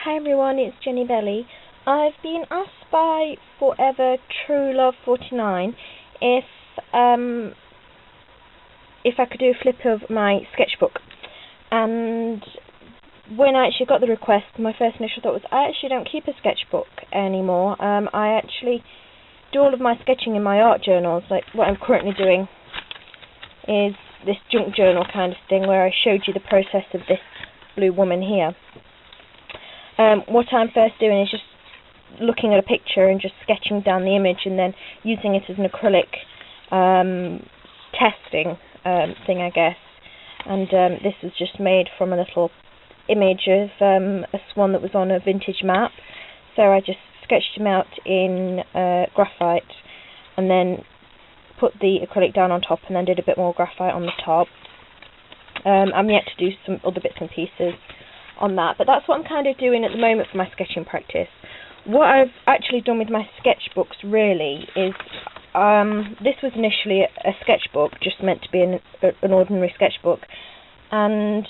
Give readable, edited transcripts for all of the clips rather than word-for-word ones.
Hi everyone, it's Jennibellie. I've been asked by Forever True Love 49 if I could do a flip of my sketchbook. And when I actually got the request, my first initial thought was I actually don't keep a sketchbook anymore. I actually do all of my sketching in my art journals. Like what I'm currently doing is this junk journal kind of thing where I showed you the process of this blue woman here. What I'm first doing is just looking at a picture and just sketching down the image and then using it as an acrylic testing thing, I guess. And this was just made from a little image of a swan that was on a vintage map. So I just sketched him out in graphite and then put the acrylic down on top and then did a bit more graphite on the top. I'm yet to do some other bits and pieces on that, but that's what I'm kind of doing at the moment for my sketching practice. What I've actually done with my sketchbooks really is this was initially a sketchbook, just meant to be an ordinary sketchbook, and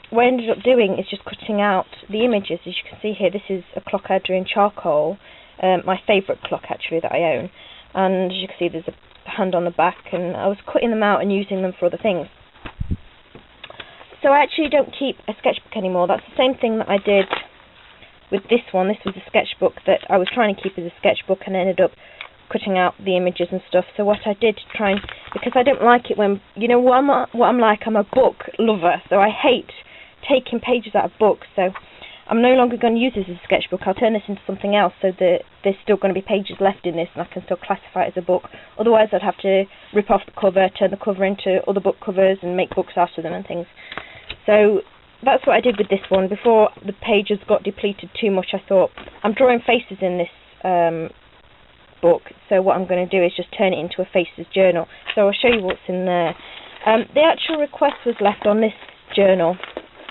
what I ended up doing is just cutting out the images. As you can see here, this is a clock I drew in charcoal, my favourite clock actually that I own, and as you can see there's a hand on the back, and I was cutting them out and using them for other things. So I actually don't keep a sketchbook anymore. That's the same thing that I did with this one. This was a sketchbook that I was trying to keep as a sketchbook and ended up cutting out the images and stuff. So what I did to try and, because I don't like it when, you know what I'm like, I'm a book lover, so I hate taking pages out of books. So I'm no longer going to use this as a sketchbook. I'll turn this into something else so that there's still going to be pages left in this and I can still classify it as a book. Otherwise I'd have to rip off the cover, turn the cover into other book covers and make books out of them and things. So that's what I did with this one. Before the pages got depleted too much, I thought, I'm drawing faces in this book, so what I'm going to do is just turn it into a faces journal. So I'll show you what's in there. The actual request was left on this journal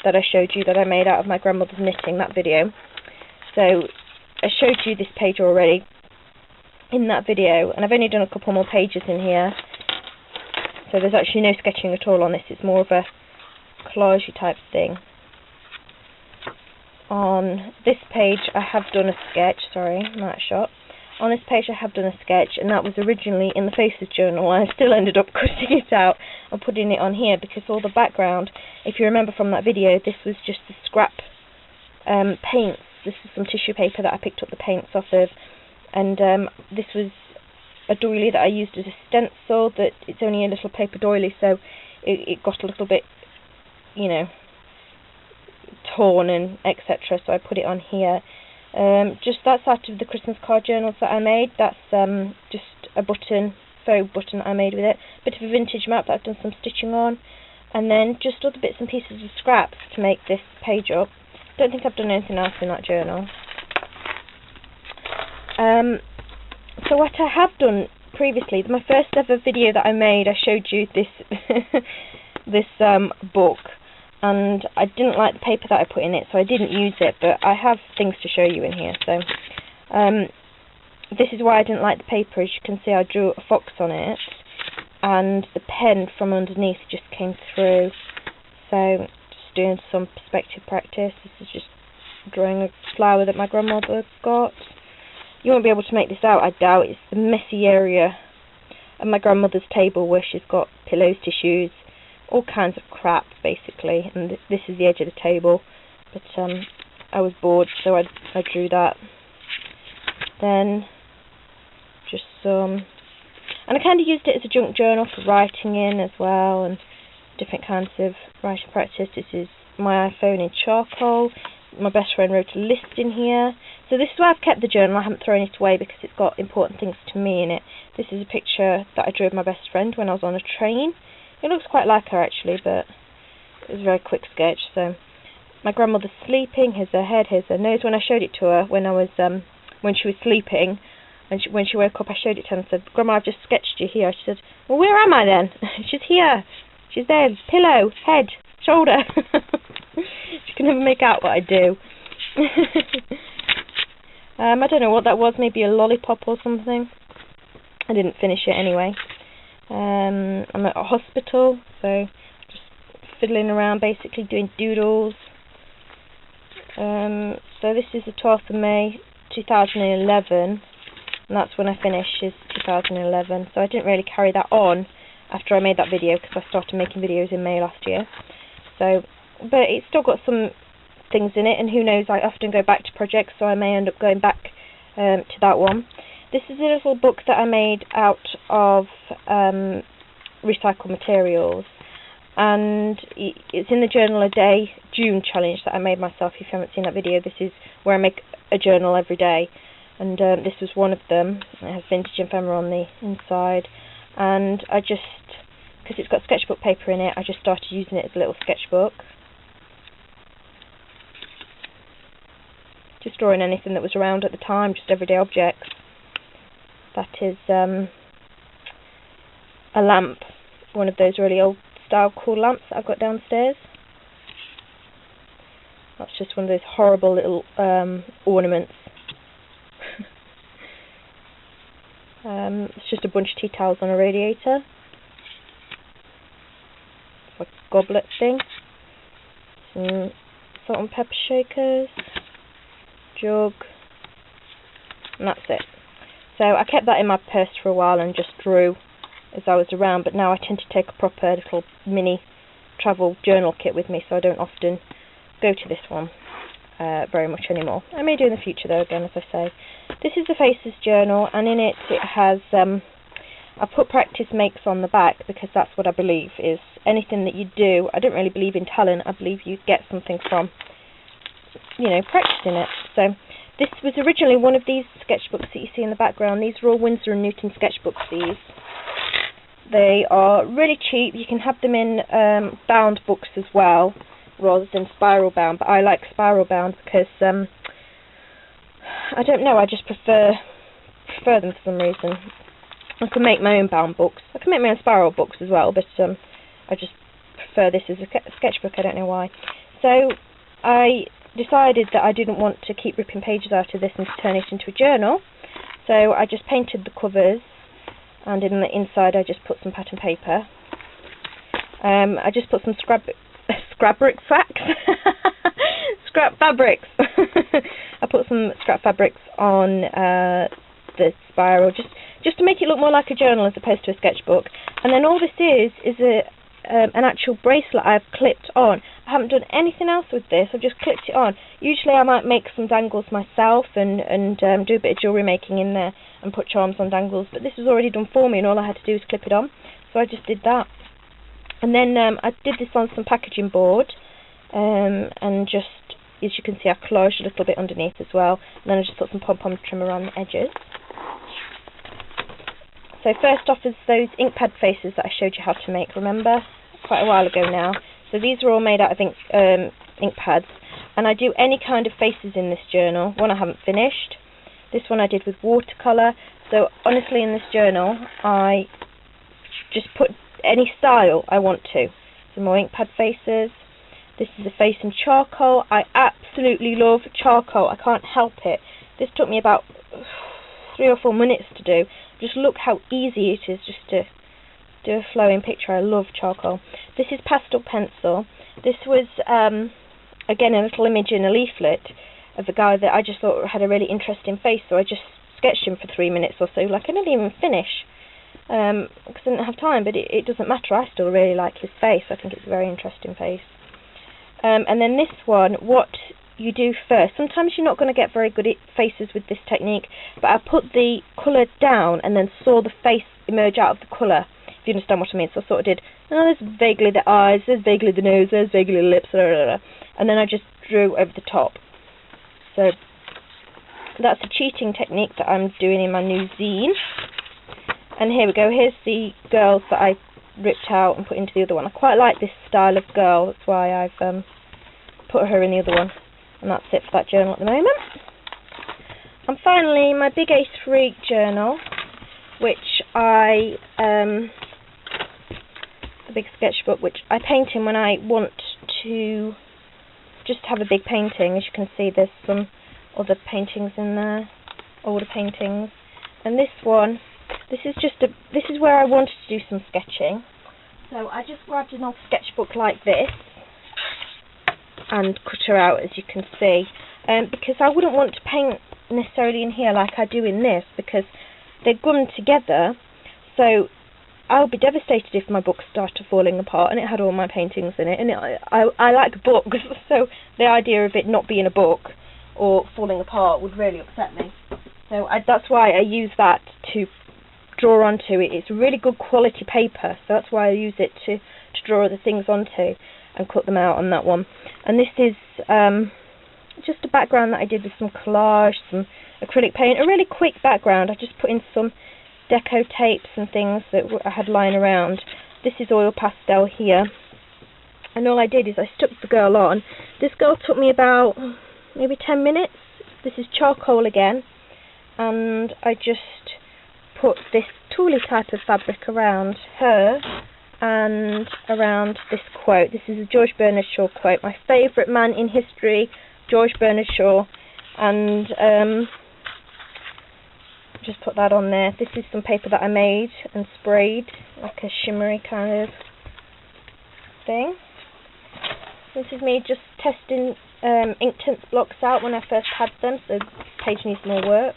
that I showed you that I made out of my grandmother's knitting, that video. So I showed you this page already in that video, and I've only done a couple more pages in here. So there's actually no sketching at all on this. It's more of a collage type thing. On this page I have done a sketch, sorry, not a shot. On this page I have done a sketch, and that was originally in the Faces journal. I still ended up cutting it out and putting it on here because all the background, if you remember from that video, this was just the scrap paints. This is some tissue paper that I picked up the paints off of, and this was a doily that I used as a stencil, that it's only a little paper doily, so it got a little bit, you know, torn and etc. So I put it on here. Just that's out of the Christmas card journals that I made. That's just a button, faux button that I made with it. Bit of a vintage map that I've done some stitching on, and then just other bits and pieces of scraps to make this page up. Don't think I've done anything else in that journal. So what I have done previously, my first ever video that I made, I showed you this this book, and I didn't like the paper that I put in it, so I didn't use it, but I have things to show you in here. So this is why I didn't like the paper. As you can see, I drew a fox on it, and the pen from underneath just came through. So just doing some perspective practice. This is just drawing a flower that my grandmother got. You won't be able to make this out, I doubt. It's the messy area of my grandmother's table where she's got pillows, tissues, all kinds of crap basically, and this is the edge of the table, but I was bored, so I drew that. Then just some, and I kind of used it as a junk journal for writing in as well, and different kinds of writing practice. This is my iPhone in charcoal. My best friend wrote a list in here. So this is why I've kept the journal. I haven't thrown it away because it's got important things to me in it. This is a picture that I drew of my best friend when I was on a train. It looks quite like her actually, but it was a very quick sketch. So my grandmother's sleeping. Here's her head, here's her nose. When I showed it to her when I was when she was sleeping, and when she woke up, I showed it to her and said, "Grandma, I've just sketched you here." She said, "Well, where am I then?" She's here. She's there. Pillow, head, shoulder. She can never make out what I do. I don't know what that was. Maybe a lollipop or something. I didn't finish it anyway. I'm at a hospital, so just fiddling around basically, doing doodles. So this is the 12th of May 2011, and that's when I finished, is 2011. So I didn't really carry that on after I made that video, because I started making videos in May last year. So, but it's still got some things in it, and who knows, I often go back to projects, so I may end up going back to that one. This is a little book that I made out of recycled materials, and it's in the Journal a Day June challenge that I made myself. If you haven't seen that video, this is where I make a journal every day, and this was one of them. It has vintage ephemera on the inside, and I just, because it's got sketchbook paper in it, I just started using it as a little sketchbook. Just drawing anything that was around at the time, just everyday objects. That is a lamp, one of those really old style cool lamps that I've got downstairs. That's just one of those horrible little ornaments. It's just a bunch of tea towels on a radiator. It's like a goblet thing. Some salt and pepper shakers. Jug. And that's it. So I kept that in my purse for a while and just drew as I was around, but now I tend to take a proper little mini travel journal kit with me, so I don't often go to this one very much anymore. I may do in the future though, again, as I say. This is the Faces journal, and in it has, I put practice makes on the back, because that's what I believe is anything that you do. I don't really believe in talent, I believe you get something from, you know, practicing it. So this was originally one of these sketchbooks that you see in the background. These are all Winsor & Newton sketchbooks, these. They are really cheap. You can have them in bound books as well, rather than spiral bound, but I like spiral bound because I don't know, I just prefer them for some reason. I can make my own bound books. I can make my own spiral books as well, but I just prefer this as a sketchbook. I don't know why. So I decided that I didn't want to keep ripping pages out of this and to turn it into a journal, so I just painted the covers, and in the inside I just put some pattern paper. I just put some scrap fabrics. I put some scrap fabrics on the spiral, just to make it look more like a journal as opposed to a sketchbook. And then all this is an actual bracelet I've clipped on. I haven't done anything else with this, I've just clipped it on. Usually I might make some dangles myself and do a bit of jewellery making in there and put charms on dangles, but this was already done for me and all I had to do was clip it on. So I just did that. And then I did this on some packaging board, and just, as you can see, I collaged a little bit underneath as well, and then I just put some pom-pom trim around the edges. So first off is those ink pad faces that I showed you how to make, remember? Quite a while ago now. So these are all made out of ink pads, and I do any kind of faces in this journal. One I haven't finished. This one I did with watercolour. So honestly, in this journal I just put any style I want to. Some more ink pad faces. This is a face in charcoal. I absolutely love charcoal. I can't help it. This took me about 3 or 4 minutes to do. Just look how easy it is just to do a flowing picture. I love charcoal. This is pastel pencil. This was again a little image in a leaflet of a guy that I just thought had a really interesting face, so I just sketched him for 3 minutes or so. Like, I didn't even finish because I didn't have time, but it doesn't matter. I still really like his face. I think it's a very interesting face. And then this one, what you do first. Sometimes you're not going to get very good faces with this technique, but I put the colour down and then saw the face emerge out of the colour, if you understand what I mean. So I sort of did, oh, there's vaguely the eyes, there's vaguely the nose, there's vaguely the lips, blah, blah, blah, and then I just drew over the top. So that's a cheating technique that I'm doing in my new zine. And here we go, here's the girls that I ripped out and put into the other one. I quite like this style of girl, that's why I've put her in the other one. And that's it for that journal at the moment. And finally, my Big A3 journal, which a big sketchbook, which I paint in when I want to just have a big painting. As you can see, there's some other paintings in there, older paintings. And this one, this is where I wanted to do some sketching. So I just grabbed an old sketchbook like this and cut her out, as you can see. because I wouldn't want to paint necessarily in here like I do in this, because they're gummed together, so I'll be devastated if my book started falling apart, and it had all my paintings in it, and I like books, so the idea of it not being a book or falling apart would really upset me. So that's why I use that to draw onto it. It's really good quality paper, so that's why I use it to draw other things onto and cut them out on that one. And this is just a background that I did with some collage, some acrylic paint, a really quick background. I just put in some deco tapes and things that I had lying around. This is oil pastel here, and all I did is I stuck the girl on. This girl took me about maybe 10 minutes. This is charcoal again, and I just put this tooly type of fabric around her and around this quote. This is a George Bernard Shaw quote, my favourite man in history, George Bernard Shaw, and just put that on there. This is some paper that I made and sprayed, like a shimmery kind of thing. This is me just testing Inktense blocks out when I first had them, so the page needs more work.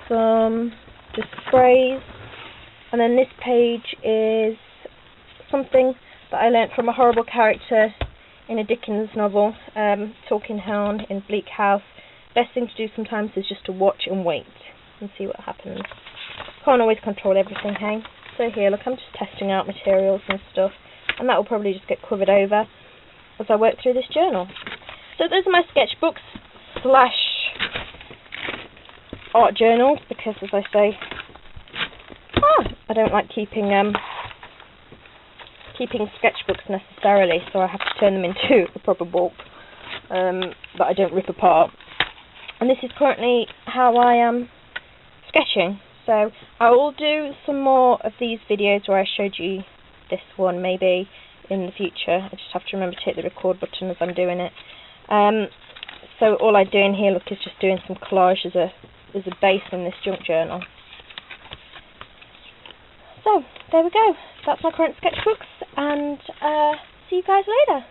Some just sprays, and then this page is something that I learnt from a horrible character in a Dickens novel, Talking Hound in Bleak House. Best thing to do sometimes is just to watch and wait and see what happens. Can't always control everything, hey? So here, look, I'm just testing out materials and stuff, and that will probably just get covered over as I work through this journal. So those are my sketchbooks / art journals, because as I say, I don't like keeping sketchbooks necessarily, so I have to turn them into a proper book that I don't rip apart. And this is currently how I am sketching. So I will do some more of these videos where I showed you this one maybe in the future. I just have to remember to hit the record button as I'm doing it. So all I do in here, look, is just doing some collage as a base in this junk journal. So there we go. That's my current sketchbooks, and see you guys later.